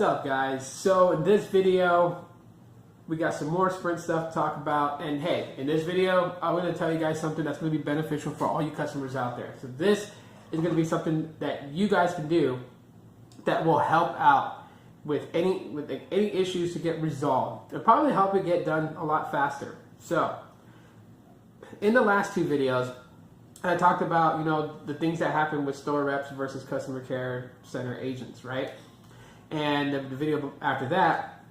What's up, guys? So in this video, we got some more Sprint stuff to talk about. And hey, in this video, I'm going to tell you guys something that's going to be beneficial for all you customers out there. So this is going to be something that you guys can do that will help out with any issues to get resolved. It'll probably help it get done a lot faster. So in the last two videos, I talked about, the things that happen with store reps versus customer care center agents, right? And the video after that,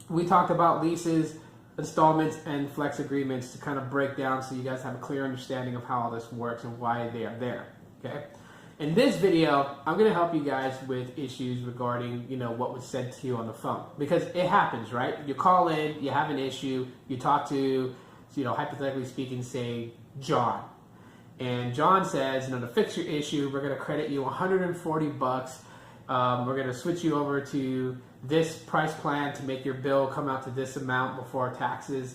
we talked about leases, installments, and flex agreements to kind of break down so you guys have a clear understanding of how all this works and why they are there, okay? In this video, I'm going to help you guys with issues regarding, what was said to you on the phone. Because it happens, right? You call in, you have an issue, you talk to, hypothetically speaking, say, John. And John says, to fix your issue, we're going to credit you $140. We're going to switch you over to this price plan to make your bill come out to this amount before taxes.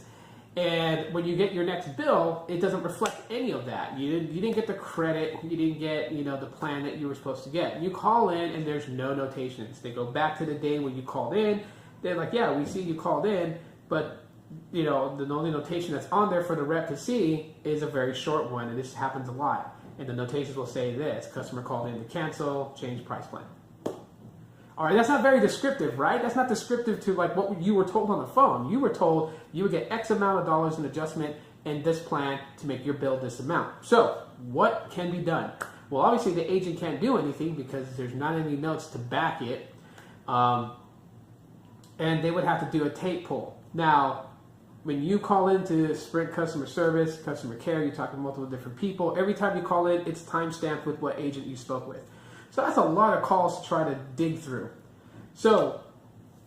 And when you get your next bill, it doesn't reflect any of that. You didn't get the credit. You didn't get, the plan that you were supposed to get. You call in and there's no notations. They go back to the day when you called in. They're like, yeah, we see you called in, but the only notation that's on there for the rep to see is a very short one, and this happens a lot. And the notations will say this: customer called in to cancel, change price plan. All right, that's not very descriptive, right? That's not descriptive to like what you were told on the phone. You were told you would get X amount of dollars in adjustment in this plan to make your bill this amount. So what can be done? Well, obviously the agent can't do anything because there's not any notes to back it. And they would have to do a tape pull. Now, when you call into Sprint customer service, customer care, you talk to multiple different people. Every time you call in, it's timestamped with what agent you spoke with. So that's a lot of calls to try to dig through. So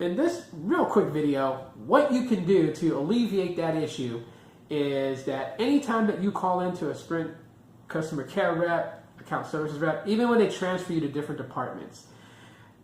in this real quick video, what you can do to alleviate that issue is that anytime that you call into a Sprint customer care rep, account services rep, even when they transfer you to different departments,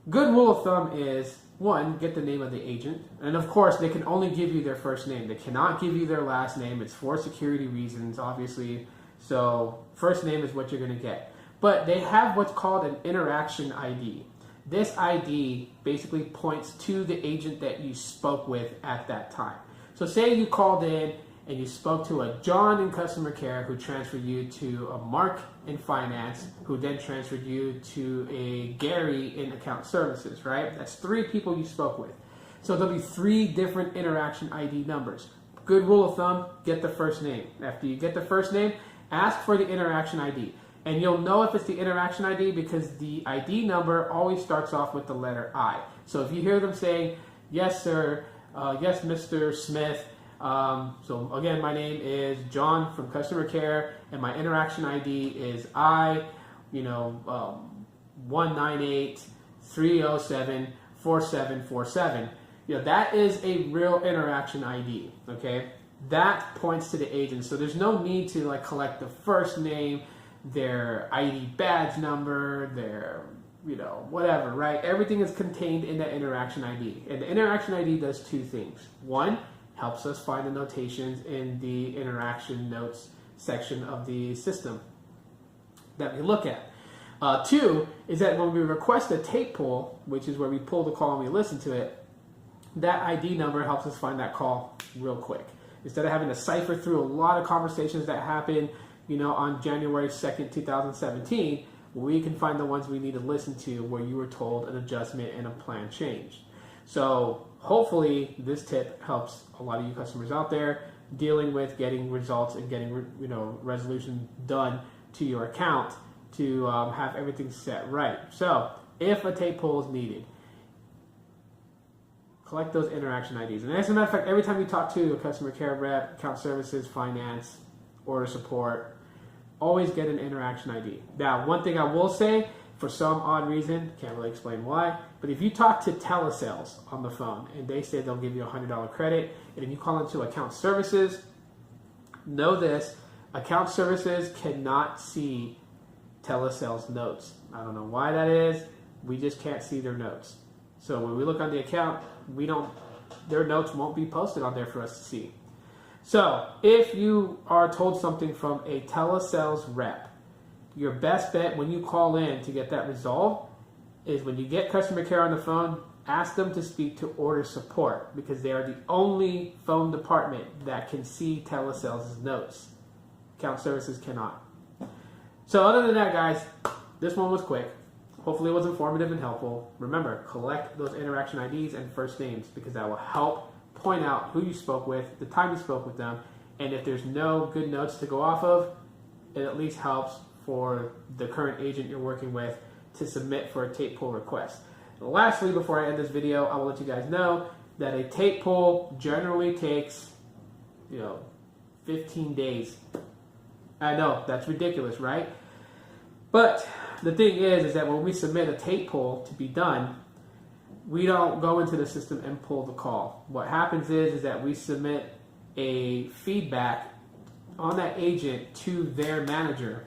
good rule of thumb is, one, get the name of the agent. And of course, they can only give you their first name. They cannot give you their last name. It's for security reasons, obviously. So first name is what you're going to get. But they have what's called an interaction ID. This ID basically points to the agent that you spoke with at that time. So say you called in and you spoke to a John in customer care who transferred you to a Mark in finance, who then transferred you to a Gary in account services, right? That's three people you spoke with. So there'll be three different interaction ID numbers. Good rule of thumb, get the first name. After you get the first name, ask for the interaction ID. And you'll know if it's the interaction ID because the ID number always starts off with the letter I. So if you hear them saying, yes, sir, yes, Mr. Smith, so again, my name is John from customer care, and my interaction ID is I, 198-307-4747. That is a real interaction ID, okay? That points to the agent. So there's no need to collect the first name, their ID badge number, their, whatever, right? Everything is contained in that interaction ID. And the interaction ID does two things. One, helps us find the notations in the interaction notes section of the system that we look at. Two is that when we request a tape pull, which is where we pull the call and we listen to it, that ID number helps us find that call real quick. Instead of having to cipher through a lot of conversations that happen, on January 2nd, 2017, we can find the ones we need to listen to where you were told an adjustment and a plan change. So hopefully this tip helps a lot of you customers out there dealing with getting results and getting resolution done to your account to have everything set right. So if a tape pull is needed, collect those interaction IDs. And as a matter of fact, every time you talk to a customer care rep, account services, finance, order support, always get an interaction ID. Now, one thing I will say, for some odd reason, can't really explain why, but if you talk to telesales on the phone and they say they'll give you a $100 credit, and if you call into account services, know this: account services cannot see telesales notes. I don't know why that is. We just can't see their notes. So when we look on the account, their notes won't be posted on there for us to see. So if you are told something from a telesales rep, your best bet when you call in to get that resolved is when you get customer care on the phone, ask them to speak to order support because they are the only phone department that can see telesales' notes. Account services cannot. So other than that, guys, this one was quick. Hopefully it was informative and helpful. Remember, collect those interaction IDs and first names because that will help point out who you spoke with, the time you spoke with them, and if there's no good notes to go off of, it at least helps for the current agent you're working with to submit for a tape pull request. Lastly, before I end this video, I will let you guys know that a tape pull generally takes, 15 days. I know, that's ridiculous, right? But the thing is that when we submit a tape pull to be done, we don't go into the system and pull the call. What happens is that we submit a feedback on that agent to their manager,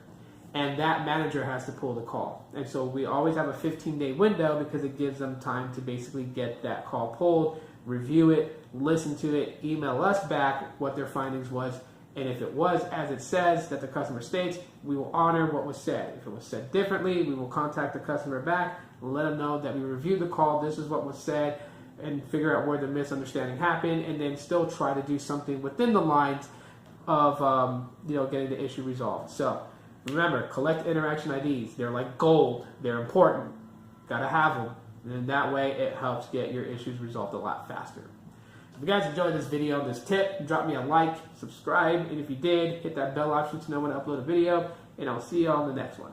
and that manager has to pull the call. And so we always have a 15-day window because it gives them time to basically get that call pulled, review it, listen to it, email us back what their findings was, and if it was as it says that the customer states, we will honor what was said. If it was said differently, we will contact the customer back and let them know that we reviewed the call, this is what was said, and figure out where the misunderstanding happened, and then still try to do something within the lines of getting the issue resolved. So remember, collect interaction IDs. They're like gold. They're important. Gotta have them. And that way it helps get your issues resolved a lot faster. If you guys enjoyed this video, this tip, drop me a like, subscribe, and if you did, hit that bell option to know when I upload a video, and I'll see you all in the next one.